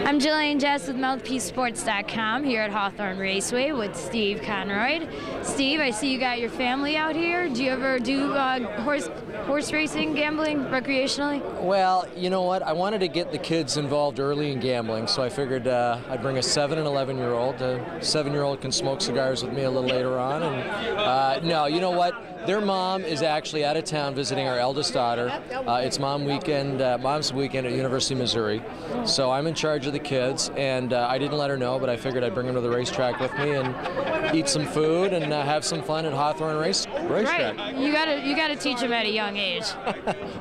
I'm Jillian Jess with MouthpieceSports.com here at Hawthorne Raceway with Steve Konroyd. Steve, I see you got your family out here. Do you ever do horse racing, gambling, recreationally? Well, you know what? I wanted to get the kids involved early in gambling, so I figured I'd bring a 7 and 11-year-old. The 7-year-old can smoke cigars with me a little later on. And no, you know what? Their mom is actually out of town visiting our eldest daughter. It's mom's weekend at University of Missouri. So I'm in charge of the kids, and I didn't let her know, but I figured I'd bring them to the racetrack with me and eat some food and have some fun at Hawthorne Racetrack. Right. You gotta teach them at a young age.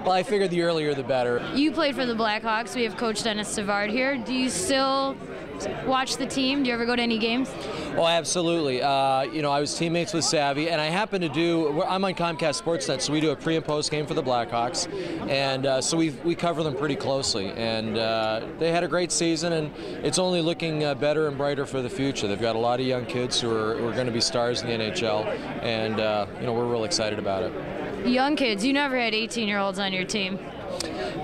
Well, I figured the earlier the better. You played for the Blackhawks. We have Coach Dennis Savard here. Do you still watch the team? Do you ever go to any games? Oh, absolutely. You know, I was teammates with Savvy, and I happen to do, I'm on Comcast Sportsnet, so we do a pre and post game for the Blackhawks, and so we cover them pretty closely, and they had a great season, and it's only looking better and brighter for the future. They've got a lot of young kids who are going to be stars in the NHL, and you know, we're real excited about it. Young kids, you never had 18-year-olds on your team.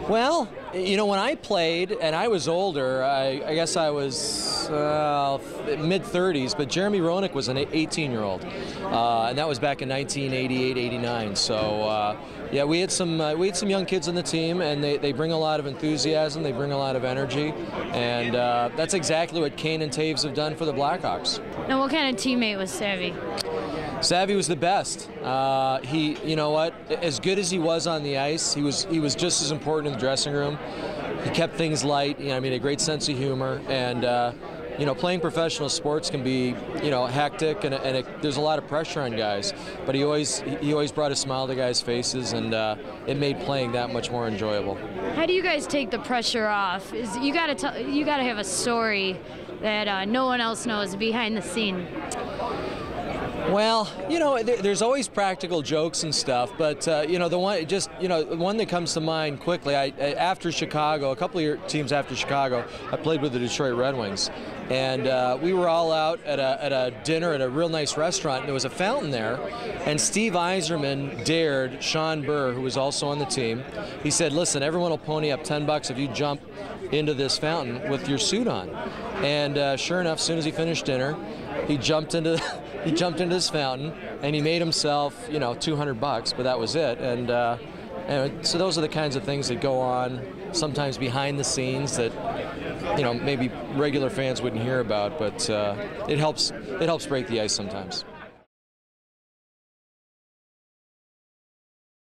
Well, you know, when I played, and I was older, I guess I was mid-30s, but Jeremy Roenick was an 18-year-old, and that was back in 1988, 89. So, yeah, we had some young kids on the team, and they bring a lot of enthusiasm, they bring a lot of energy, and that's exactly what Kane and Taves have done for the Blackhawks. Now, what kind of teammate was Savvy? Savvy was the best. You know what? As good as he was on the ice, he was just as important in the dressing room. He kept things light. You know, I mean, a great sense of humor, and you know, playing professional sports can be, you know, hectic, and there's a lot of pressure on guys. But he always brought a smile to guys' faces, and it made playing that much more enjoyable. How do you guys take the pressure off? You got to have a story that no one else knows behind the scene. Well, you know, there's always practical jokes and stuff, but you know, the one that comes to mind quickly. After Chicago, a couple of teams after Chicago, I played with the Detroit Red Wings, and we were all out at a dinner at a real nice restaurant, and there was a fountain there, and Steve Yzerman dared Sean Burr, who was also on the team. He said, "Listen, everyone will pony up $10 if you jump into this fountain with your suit on." And sure enough, as soon as he finished dinner, he jumped into this fountain, and he made himself, you know, $200, but that was it. And so those are the kinds of things that go on sometimes behind the scenes that, you know, maybe regular fans wouldn't hear about, but it helps break the ice sometimes.